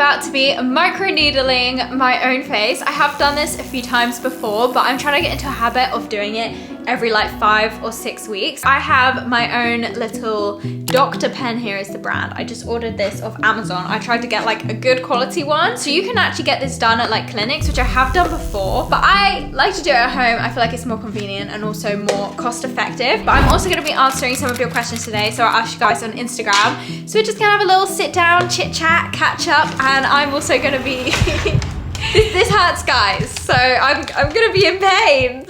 about to be microneedling my own face. I have done this a few times before, but I'm trying to get into a habit of doing it every like 5 or 6 weeks. I have my own little Dr. pen. Here is the brand. I just ordered this off Amazon. I tried to get like a good quality one. So you can actually get this done at like clinics, which I have done before, but I like to do it at home. I feel like it's more convenient and also more cost effective. But I'm also gonna be answering some of your questions today. So I'll ask you guys on Instagram. So we're just gonna have a little sit down, chit chat, catch up. And I'm also gonna be, this hurts guys. So I'm gonna be in pain.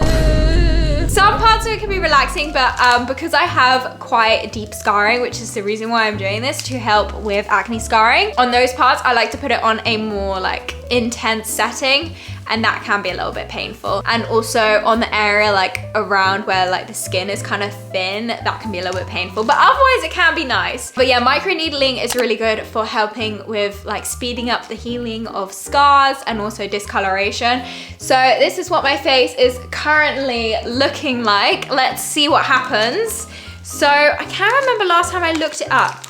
Some parts of it can be relaxing, but because I have quite deep scarring, which is the reason why I'm doing this, to help with acne scarring, on those parts, I like to put it on a more like intense setting, and that can be a little bit painful. And also on the area like around where like the skin is kind of thin, that can be a little bit painful, but otherwise it can be nice. But yeah, microneedling is really good for helping with like speeding up the healing of scars and also discoloration. So this is what my face is currently looking like. Let's see what happens. So I can't remember last time I looked it up.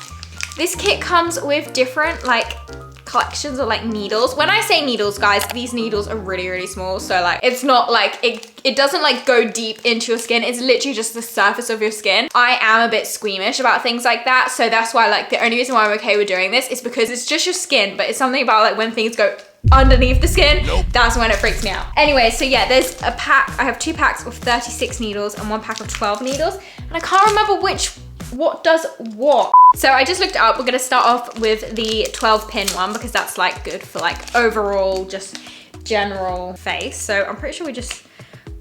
This kit comes with different like collections of like needles. When I say needles, guys, these needles are really, really small. So like, it's not like, it doesn't like go deep into your skin. It's literally just the surface of your skin. I am a bit squeamish about things like that. So that's why like the only reason why I'm okay with doing this is because it's just your skin, but it's something about like when things go underneath the skin, that's when it freaks me out. Anyway, so yeah, there's a pack. I have 2 packs of 36 needles and 1 pack of 12 needles. And I can't remember what does what. So I just looked it up. We're gonna start off with the 12 pin one because that's like good for like overall just general face. So I'm pretty sure we just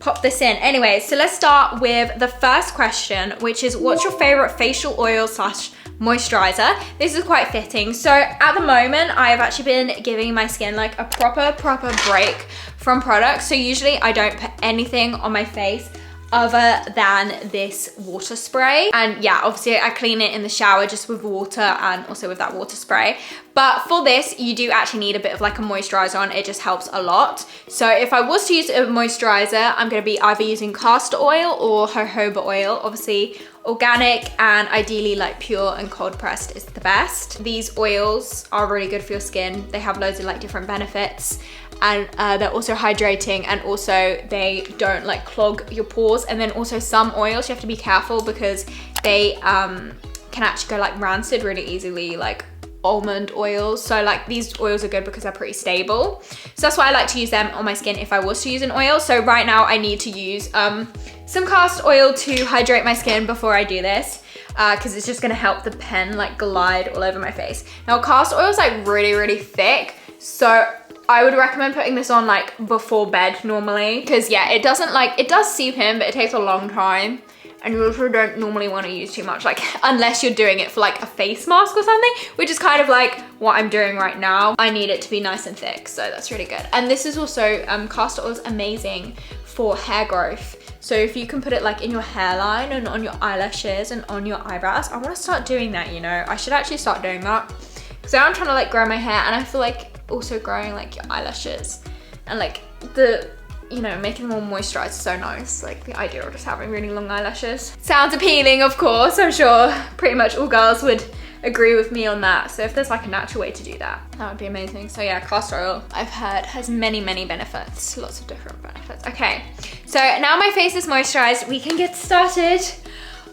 pop this in. Anyway, so let's start with the first question, which is what's your favorite facial oil slash moisturizer? This is quite fitting. So at the moment, I have actually been giving my skin like a proper break from products. So usually I don't put anything on my face other than this water spray. And yeah, obviously I clean it in the shower just with water and also with that water spray. But for this, you do actually need a bit of like a moisturizer on. It just helps a lot. So if I was to use a moisturizer, I'm gonna be either using castor oil or jojoba oil. Obviously organic and ideally like pure and cold pressed is the best. These oils are really good for your skin. They have loads of like different benefits, and they're also hydrating, and also they don't like clog your pores. And then also some oils you have to be careful because they can actually go like rancid really easily, like almond oils. So like these oils are good because they're pretty stable. So that's why I like to use them on my skin if I was to use an oil. So right now I need to use some castor oil to hydrate my skin before I do this, because it's just gonna help the pen like glide all over my face. Now castor oil is like really thick, so I would recommend putting this on like before bed normally, because yeah, it does seep in, but it takes a long time. And you also don't normally want to use too much, like unless you're doing it for like a face mask or something, which is kind of like what I'm doing right now. I need it to be nice and thick, so that's really good. And this is also, castor oil is amazing for hair growth. So if you can put it like in your hairline and on your eyelashes and on your eyebrows, I want to start doing that, you know. I should actually start doing that. So I'm trying to like grow my hair, and I feel like also growing like your eyelashes and like the, you know, making them all moisturized is so nice. Like the idea of just having really long eyelashes sounds appealing, of course. I'm sure pretty much all girls would agree with me on that. So if there's like a natural way to do that, that would be amazing. So yeah, castor oil, I've heard, has many benefits, lots of different benefits. Okay, so now my face is moisturized, we can get started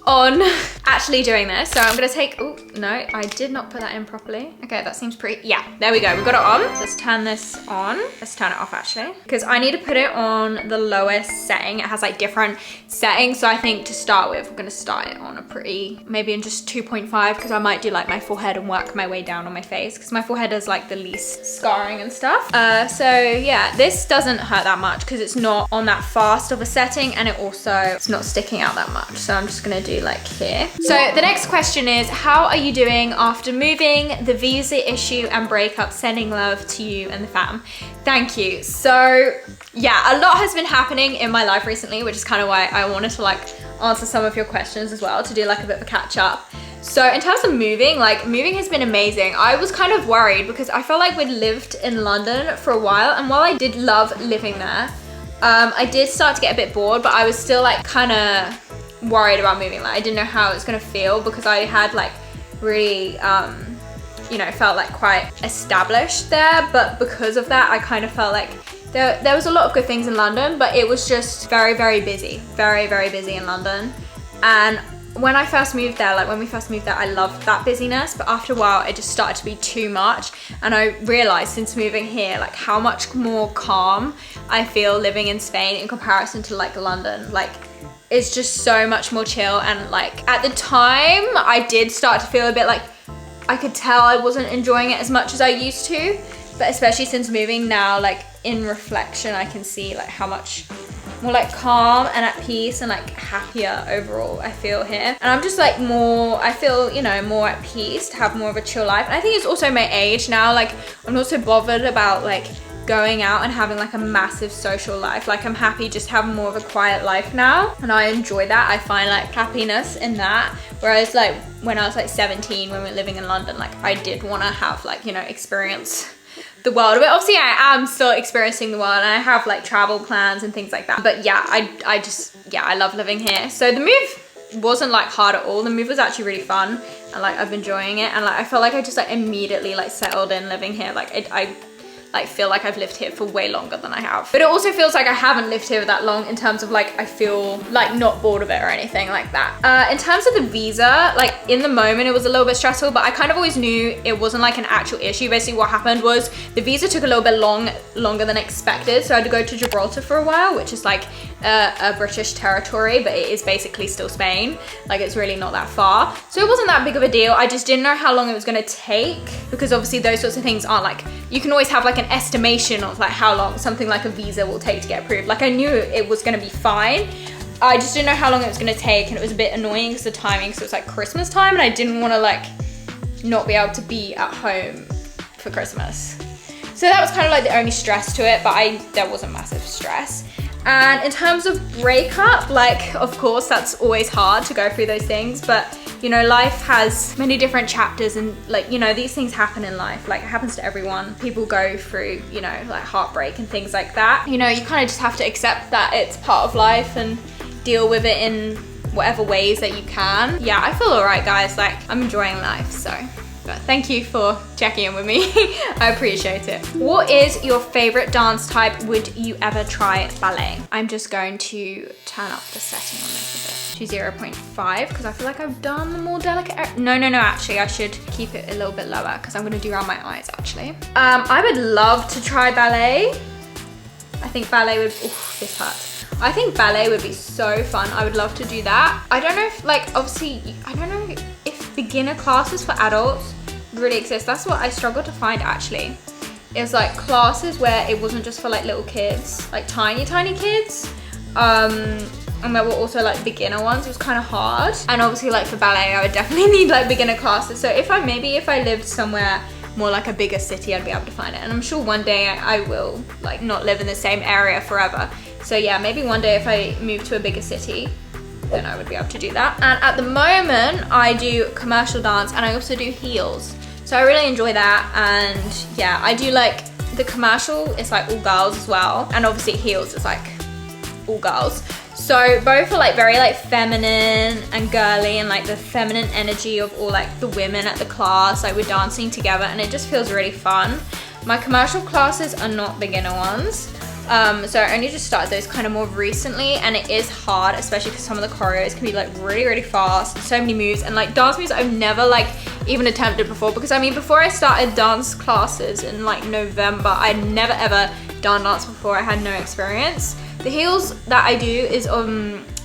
on actually doing this. So I'm gonna take, oh no, I did not put that in properly. Okay, that seems pretty, yeah, there we go, we got it on. Let's turn this on. Let's turn it off actually, because I need to put it on the lowest setting. It has like different settings. So I think to start with, we're gonna start it on a pretty, maybe in just 2.5, because I might do like my forehead and work my way down on my face, because my forehead is like the least scarring and stuff. So yeah, this doesn't hurt that much because it's not on that fast of a setting, and it's not sticking out that much. So I'm just gonna do like here. So the next question is, how are you doing after moving, the visa issue and breakup? Sending love to you and the fam. Thank you. So yeah, a lot has been happening in my life recently, which is kind of why I wanted to like answer some of your questions as well, to do like a bit of a catch up. So in terms of moving, like moving has been amazing. I was kind of worried because I felt like we'd lived in London for a while, and while I did love living there, I did start to get a bit bored, but I was still like kind of worried about moving. Like I didn't know how it was gonna feel because I had like really you know, felt like quite established there, but because of that, I kind of felt like there was a lot of good things in London, but it was just very, very busy. Very, very busy in London. And when I first moved there, like when we first moved there, I loved that busyness, but after a while, it just started to be too much. And I realized since moving here, like how much more calm I feel living in Spain in comparison to like London. Like, it's just so much more chill. And like at the time, I did start to feel a bit like, I could tell I wasn't enjoying it as much as I used to, but especially since moving now, like in reflection, I can see like how much more like calm and at peace and like happier overall I feel here. And I'm just like more, I feel, you know, more at peace to have more of a chill life. And I think it's also my age now, like I'm not so bothered about like going out and having like a massive social life. Like I'm happy just having more of a quiet life now, and I enjoy that. I find like happiness in that. Whereas like when I was like 17, when we were living in London, like I did want to have like, you know, experience the world. But obviously I am still experiencing the world, and I have like travel plans and things like that. But yeah, I just, yeah, I love living here. So the move wasn't like hard at all. The move was actually really fun, and like I've been enjoying it, and like I felt like I just like immediately like settled in living here. Like I like feel like I've lived here for way longer than I have. But it also feels like I haven't lived here that long in terms of like I feel like not bored of it or anything like that. In terms of the visa, like in the moment it was a little bit stressful, but I kind of always knew it wasn't like an actual issue. Basically what happened was the visa took a little bit longer than expected. So I had to go to Gibraltar for a while, which is like a British territory, but it is basically still Spain. Like it's really not that far. So it wasn't that big of a deal. I just didn't know how long it was gonna take, because obviously those sorts of things aren't like, you can always have like an estimation of like how long something like a visa will take to get approved. Like I knew it was gonna be fine. I just didn't know how long it was gonna take, and it was a bit annoying because the timing, so it was like Christmas time, and I didn't wanna like not be able to be at home for Christmas. So that was kind of like the only stress to it, but there wasn't massive stress. And in terms of breakup, like of course that's always hard to go through those things, but you know, life has many different chapters, and like, you know, these things happen in life. Like it happens to everyone. People go through, you know, like heartbreak and things like that. You know, you kind of just have to accept that it's part of life and deal with it in whatever ways that you can. Yeah, I feel all right, guys. Like I'm enjoying life, so. But thank you for checking in with me. I appreciate it. What is your favorite dance type? Would you ever try ballet? I'm just going to turn up the setting on this a bit to 0.5 because I feel like I've done the more delicate. No, actually I should keep it a little bit lower because I'm gonna do around my eyes actually. I would love to try ballet. I think ballet would, oof, this hurts. I think ballet would be so fun. I would love to do that. I don't know if like, obviously, I don't know if beginner classes for adults really exist. That's what I struggled to find actually. It was like classes where it wasn't just for like little kids, like tiny kids. And there were also like beginner ones. It was kind of hard. And obviously like for ballet, I would definitely need like beginner classes. So if I lived somewhere more like a bigger city, I'd be able to find it. And I'm sure one day I will like not live in the same area forever. So yeah, maybe one day if I move to a bigger city, then I would be able to do that. And at the moment, I do commercial dance and I also do heels. So I really enjoy that. And yeah, I do like the commercial, it's like all girls as well. And obviously heels is like all girls. So both are like very like feminine and girly, and like the feminine energy of all like the women at the class, like we're dancing together, and it just feels really fun. My commercial classes are not beginner ones. So I only just started those kind of more recently, and it is hard, especially because some of the choreos can be like really fast, so many moves, and like dance moves I've never like even attempted before, because I mean before I started dance classes in like November, I'd never ever done dance before. I had no experience. The heels that I do is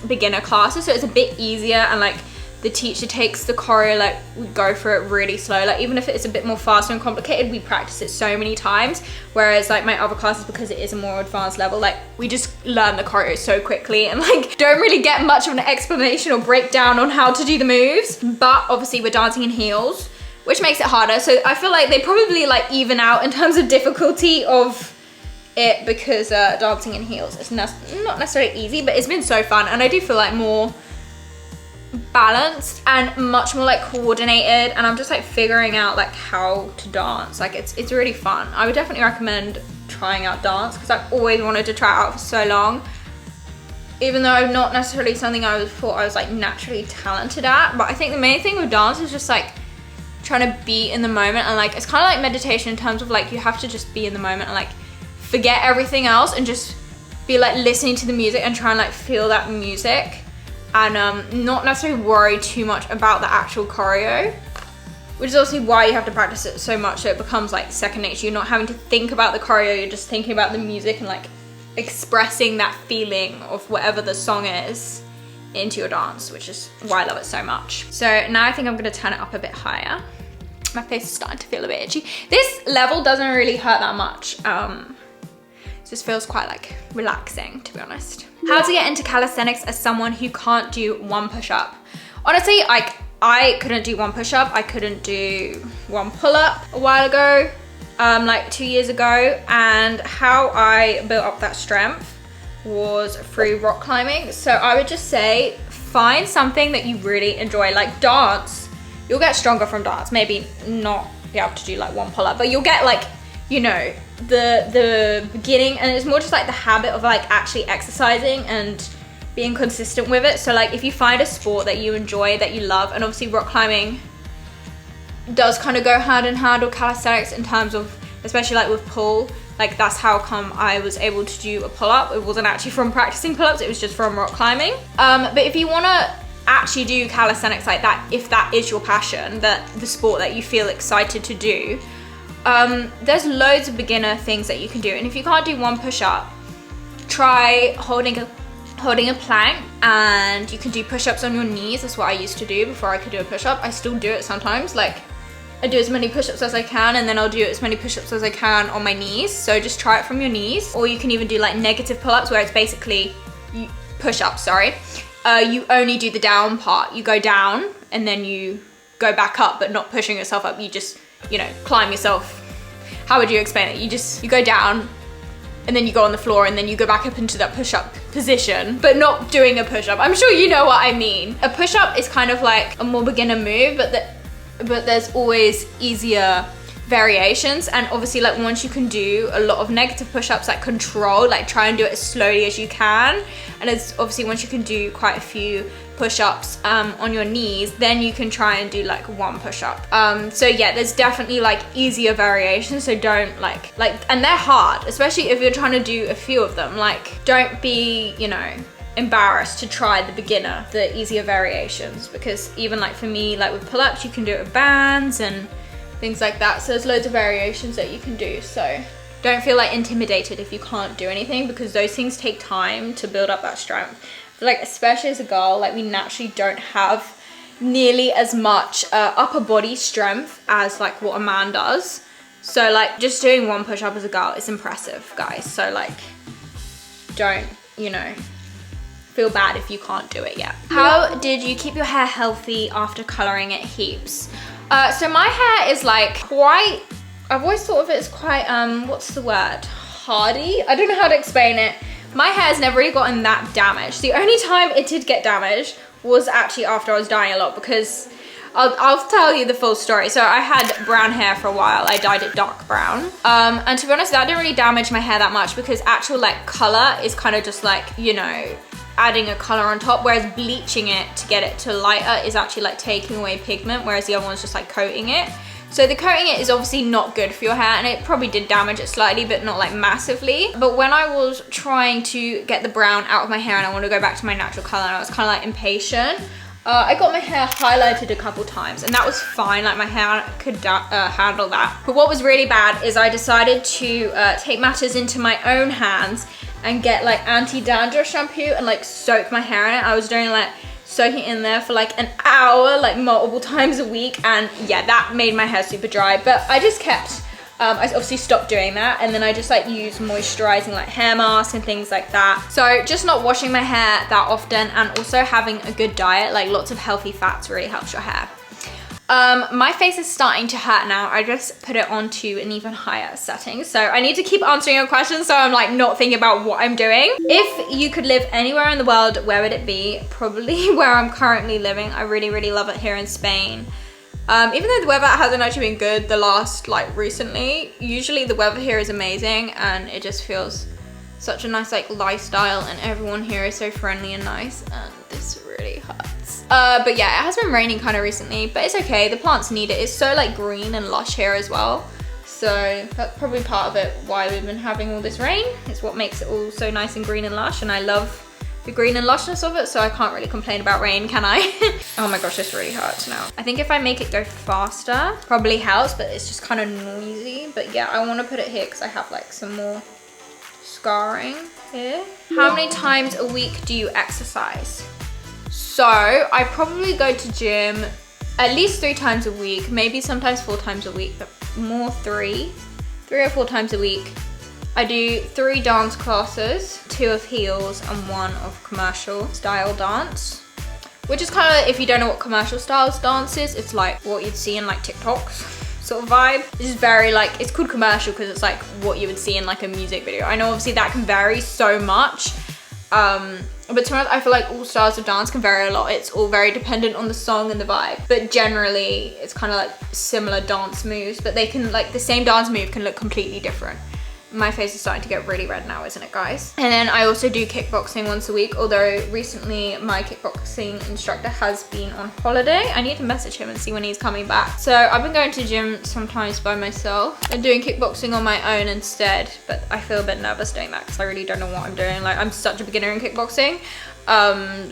beginner classes, so it's a bit easier, and like the teacher takes the choreo, like we go for it really slow. Like even if it's a bit more faster and complicated, we practice it so many times. Whereas like my other classes, because it is a more advanced level, like we just learn the choreo so quickly and like don't really get much of an explanation or breakdown on how to do the moves. But obviously we're dancing in heels, which makes it harder. So I feel like they probably like even out in terms of difficulty of it, because dancing in heels is not necessarily easy, but it's been so fun, and I do feel like more balanced and much more like coordinated, and I'm just like figuring out like how to dance. Like it's really fun. I would definitely recommend trying out dance, because I've always wanted to try it out for so long, even though not necessarily something I thought I was like naturally talented at. But I think the main thing with dance is just like trying to be in the moment, and like it's kind of like meditation in terms of like you have to just be in the moment and like forget everything else and just be like listening to the music and try and like feel that music, and not necessarily worry too much about the actual choreo, which is obviously why you have to practice it so much so it becomes like second nature. You're not having to think about the choreo, you're just thinking about the music and like expressing that feeling of whatever the song is into your dance, which is why I love it so much. So now I think I'm gonna turn it up a bit higher. My face is starting to feel a bit itchy. This level doesn't really hurt that much. It just feels quite like relaxing, to be honest. How to get into calisthenics as someone who can't do one push-up? Honestly, like I couldn't do one push-up, I couldn't do one pull-up a while ago, like 2 years ago, and how I built up that strength was through rock climbing. So I would just say find something that you really enjoy, like dance. You'll get stronger from dance, maybe not be able to do like one pull-up, but you'll get like, you know, the beginning, and it's more just like the habit of like actually exercising and being consistent with it. So like if you find a sport that you enjoy, that you love, and obviously rock climbing does kind of go hand in hand with calisthenics in terms of, especially like with pull, like that's how come I was able to do a pull-up. It wasn't actually from practicing pull-ups, it was just from rock climbing. But if you want to actually do calisthenics like that, if that is your passion, that the sport that you feel excited to do, there's loads of beginner things that you can do. And if you can't do one push-up, try holding a plank, and you can do push-ups on your knees. That's what I used to do before I could do a push-up. I still do it sometimes. Like I do as many push-ups as I can, and then I'll do as many push-ups as I can on my knees. So just try it from your knees. Or you can even do like negative pull-ups, where it's basically push-ups, sorry. You only do the down part. You go down and then you go back up, but not pushing yourself up. You just, you know, climb yourself. How would you explain it? You go down and then you go on the floor and then you go back up into that push-up position, but not doing a push-up. I'm sure you know what I mean. A push-up is kind of like a more beginner move, but there's always easier variations. And obviously like once you can do a lot of negative push-ups, like control, like try and do it as slowly as you can. And it's obviously once you can do quite a few push-ups on your knees, then you can try and do like one push-up. So yeah, there's definitely like easier variations. So don't like, and they're hard, especially if you're trying to do a few of them. Like don't be, you know, embarrassed to try the easier variations, because even like for me, like with pull-ups, you can do it with bands and things like that. So there's loads of variations that you can do. So don't feel like intimidated if you can't do anything, because those things take time to build up that strength. Like especially as a girl, like we naturally don't have nearly as much upper body strength as like what a man does. So like just doing one push-up as a girl is impressive, guys. So like don't, you know, feel bad if you can't do it yet. How did you keep your hair healthy after coloring it heaps? So my hair is like quite, I've always thought of it as quite, what's the word? Hardy? I don't know how to explain it. My hair's never really gotten that damaged. The only time it did get damaged was actually after I was dyeing a lot, because I'll tell you the full story. So I had brown hair for a while. I dyed it dark brown. And to be honest, that didn't really damage my hair that much, because actual like color is kind of just like, you know, adding a color on top, whereas bleaching it to get it to lighter is actually like taking away pigment, whereas the other one's just like coating it. So the coating it is obviously not good for your hair, and it probably did damage it slightly, but not like massively. But when I was trying to get the brown out of my hair and I want to go back to my natural color, and I was kind of like impatient, I got my hair highlighted a couple times, and that was fine. Like my hair could handle that. But what was really bad is I decided to take matters into my own hands and get like anti-dandruff shampoo and like soak my hair in it. I was doing like soaking in there for like an hour, like multiple times a week, and yeah, that made my hair super dry. But I just kept, I obviously stopped doing that, and then I just like used moisturizing like hair masks and things like that. So just not washing my hair that often, and also having a good diet, like lots of healthy fats really helps your hair. My face is starting to hurt now. I just put it onto an even higher setting. So I need to keep answering your questions, so I'm like not thinking about what I'm doing. If you could live anywhere in the world, where would it be? Probably where I'm currently living. I really, really love it here in Spain. Even though the weather hasn't actually been good the last, like recently, usually the weather here is amazing, and it just feels such a nice like lifestyle, and everyone here is so friendly and nice, and this really hurts. But yeah, it has been raining kind of recently, but it's okay. The plants need it. It's so like green and lush here as well. So that's probably part of it why we've been having all this rain. It's what makes it all so nice and green and lush, and I love the green and lushness of it, so I can't really complain about rain, can I? Oh my gosh, this really hurts now. I think if I make it go faster, probably helps, but it's just kind of noisy. But yeah, I want to put it here because I have like some more scarring here. How many times a week do you exercise? So I probably go to gym at least 3 times a week, maybe sometimes 4 times a week, but more 3 or 4 times a week. I do 3 dance classes, 2 of heels and 1 of commercial style dance, which is kind of, if you don't know what commercial styles dance is, it's like what you'd see in like TikToks sort of vibe. It's just very like, it's called commercial because it's like what you would see in like a music video. I know obviously that can vary so much, but to be honest, I feel like all styles of dance can vary a lot. It's all very dependent on the song and the vibe, but generally it's kind of like similar dance moves, but they can, like the same dance move can look completely different. My face is starting to get really red now, isn't it, guys? And then I also do kickboxing once a week, although recently my kickboxing instructor has been on holiday. I need to message him and see when he's coming back. So I've been going to gym sometimes by myself and doing kickboxing on my own instead, but I feel a bit nervous doing that because I really don't know what I'm doing. Like, I'm such a beginner in kickboxing.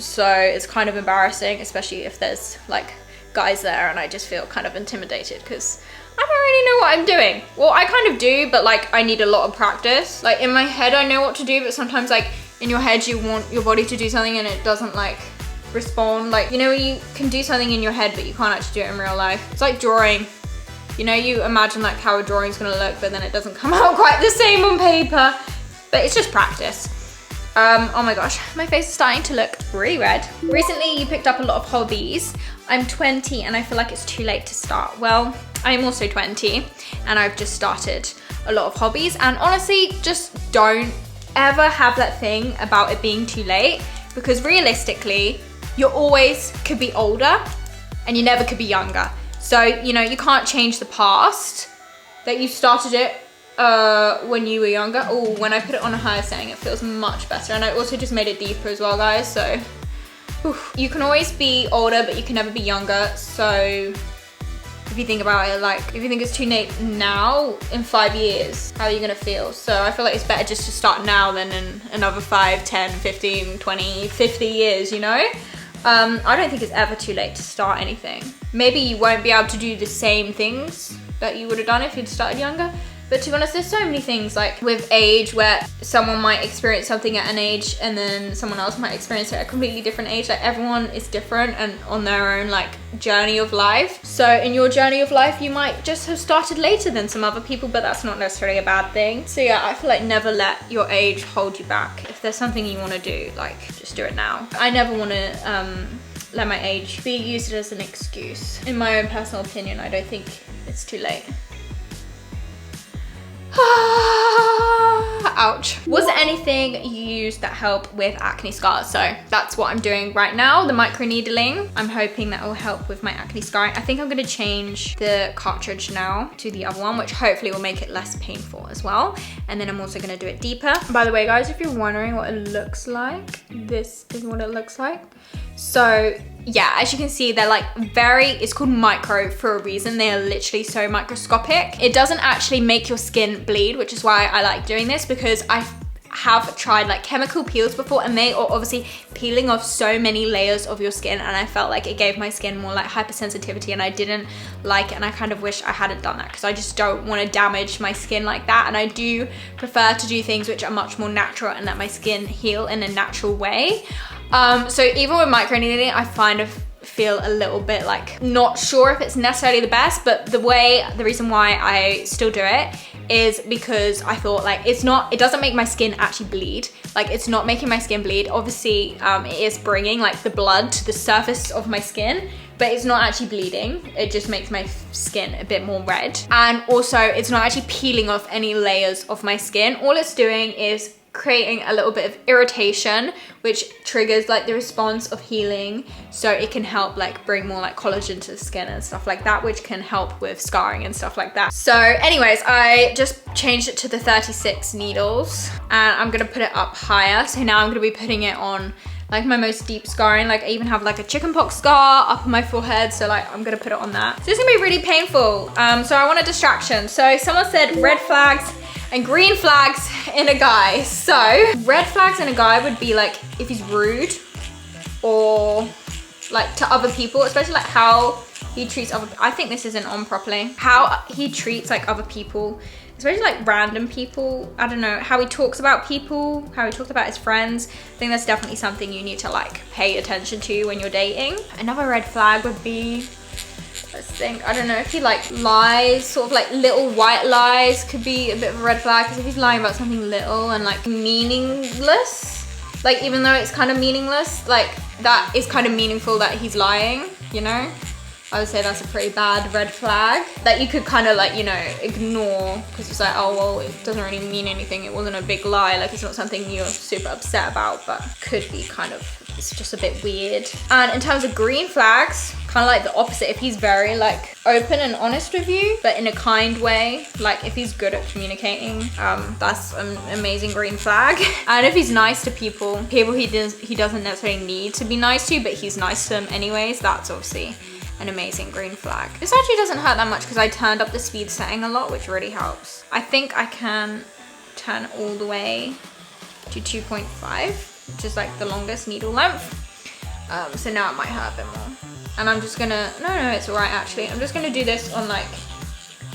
So it's kind of embarrassing, especially if there's like guys there, and I just feel kind of intimidated because I don't really know what I'm doing. Well, I kind of do, but like I need a lot of practice. Like in my head, I know what to do, but sometimes like in your head, you want your body to do something and it doesn't like respond. Like, you know, you can do something in your head, but you can't actually do it in real life. It's like drawing. You know, you imagine like how a drawing's gonna look, but then it doesn't come out quite the same on paper. But it's just practice. Oh my gosh, my face is starting to look really red. Recently, you picked up a lot of hobbies. I'm 20 and I feel like it's too late to start. Well, I'm also 20 and I've just started a lot of hobbies, and honestly, just don't ever have that thing about it being too late, because realistically, you always could be older and you never could be younger. So, you know, you can't change the past that you started it when you were younger. Oh, when I put it on a higher setting, it feels much better. And I also just made it deeper as well, guys. So you can always be older, but you can never be younger. So if you think about it, like if you think it's too late now, in 5 years, how are you gonna feel? So I feel like it's better just to start now than in another 5, 10, 15, 20, 50 years, you know? I don't think it's ever too late to start anything. Maybe you won't be able to do the same things that you would have done if you'd started younger. But to be honest, there's so many things like with age where someone might experience something at an age and then someone else might experience it at a completely different age. Like everyone is different and on their own like journey of life. So in your journey of life, you might just have started later than some other people, but that's not necessarily a bad thing. So yeah, I feel like never let your age hold you back. If there's something you want to do, like just do it now. I never want to let my age be used as an excuse. In my own personal opinion, I don't think it's too late. Ouch. Was there anything you used that helped with acne scars? So that's what I'm doing right now, the microneedling. I'm hoping that will help with my acne scarring. I think I'm gonna change the cartridge now to the other one, which hopefully will make it less painful as well. And then I'm also gonna do it deeper. By the way, guys, if you're wondering what it looks like, this is what it looks like. So yeah, as you can see, they're like it's called micro for a reason. They are literally so microscopic. It doesn't actually make your skin bleed, which is why I like doing this, because I have tried like chemical peels before and they are obviously peeling off so many layers of your skin, and I felt like it gave my skin more like hypersensitivity and I didn't like it, and I kind of wish I hadn't done that because I just don't want to damage my skin like that. And I do prefer to do things which are much more natural and let my skin heal in a natural way. So even with microneedling, I kind of feel a little bit like not sure if it's necessarily the best, but the reason why I still do it is because I thought like it doesn't make my skin actually bleed. Like it's not making my skin bleed. Obviously, it is bringing like the blood to the surface of my skin, but it's not actually bleeding. It just makes my skin a bit more red. And also it's not actually peeling off any layers of my skin. All it's doing is creating a little bit of irritation, which triggers like the response of healing, so it can help like bring more like collagen to the skin and stuff like that, which can help with scarring and stuff like that. So anyways, I just changed it to the 36 needles and I'm gonna put it up higher. So now I'm gonna be putting it on like my most deep scarring. Like I even have like a chickenpox scar up on my forehead. So like I'm gonna put it on that. So it's gonna be really painful. So I want a distraction. So someone said red flags and green flags in a guy. So red flags in a guy would be like if he's rude or like to other people, especially like how he treats other, I think this isn't on properly. How he treats like other people, especially like random people. I don't know, how he talks about people, how he talks about his friends. I think that's definitely something you need to like pay attention to when you're dating. Another red flag would be, let's think, I don't know, if he like lies, sort of like little white lies could be a bit of a red flag, because if he's lying about something little and like meaningless, like even though it's kind of meaningless, like that is kind of meaningful that he's lying, you know? I would say that's a pretty bad red flag that you could kind of like, you know, ignore, because it's like, oh, well, it doesn't really mean anything. It wasn't a big lie. Like it's not something you're super upset about, but could be kind of, it's just a bit weird. And in terms of green flags, kind of like the opposite. If he's very like open and honest with you, but in a kind way, like if he's good at communicating, that's an amazing green flag. And if he's nice to people he doesn't necessarily need to be nice to, but he's nice to them anyways, that's obviously an amazing green flag. This actually doesn't hurt that much because I turned up the speed setting a lot, which really helps. I think I can turn all the way to 2.5, which is like the longest needle length. So now it might hurt a bit more. And I'm just gonna, no, it's all right actually. I'm just gonna do this on like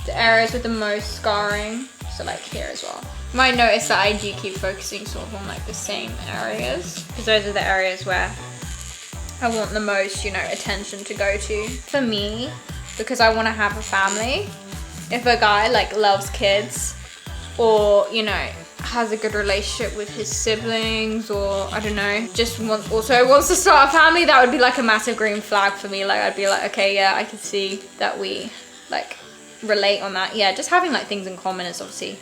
the areas with the most scarring. So like here as well. You might notice that I do keep focusing sort of on like the same areas, because those are the areas where I want the most, you know, attention to go to. For me, because I want to have a family, if a guy like loves kids or, you know, has a good relationship with his siblings, or I don't know, just also wants to start a family, that would be like a massive green flag for me. Like I'd be like, okay, yeah, I can see that we like relate on that. Yeah, just having like things in common is obviously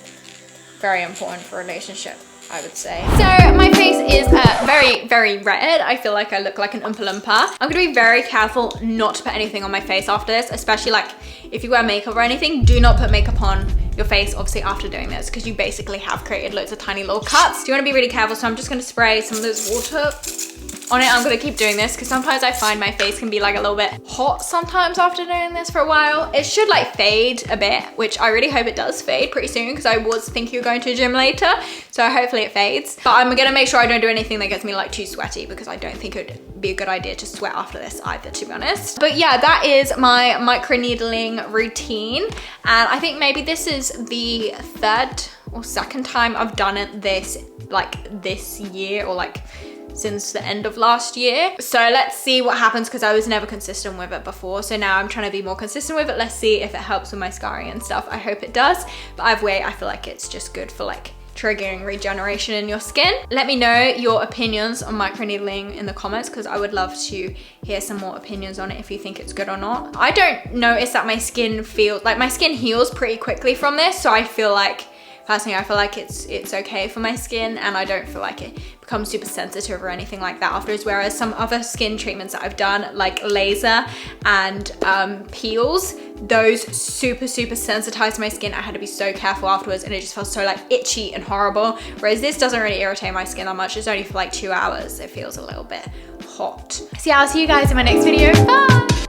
very important for a relationship, I would say. So my face is very, very red. I feel like I look like an Oompa Loompa. I'm gonna be very careful not to put anything on my face after this, especially like if you wear makeup or anything, do not put makeup on your face obviously after doing this, because you basically have created loads of tiny little cuts. So you wanna be really careful. So I'm just gonna spray some of this water on it. I'm gonna keep doing this because sometimes I find my face can be like a little bit hot sometimes after doing this for a while. It should like fade a bit, which I really hope it does fade pretty soon, because I was thinking of going to the gym later, so hopefully it fades. But I'm gonna make sure I don't do anything that gets me like too sweaty, because I don't think it would be a good idea to sweat after this either, to be honest. But yeah, that is my microneedling routine, and I think maybe this is the third or second time I've done it this year, or like since the end of last year. So let's see what happens, because I was never consistent with it before. So now I'm trying to be more consistent with it. Let's see if it helps with my scarring and stuff. I hope it does. But either way, I feel like it's just good for like triggering regeneration in your skin. Let me know your opinions on microneedling in the comments, because I would love to hear some more opinions on it if you think it's good or not. I don't notice that my skin feels like, my skin heals pretty quickly from this. So I feel like, personally, I feel like it's okay for my skin, and I don't feel like it becomes super sensitive or anything like that afterwards. Whereas some other skin treatments that I've done, like laser and peels, those super sensitized my skin. I had to be so careful afterwards, and it just felt so like itchy and horrible. Whereas this doesn't really irritate my skin that much. It's only for like 2 hours. It feels a little bit hot. So yeah, I'll see you guys in my next video. Bye!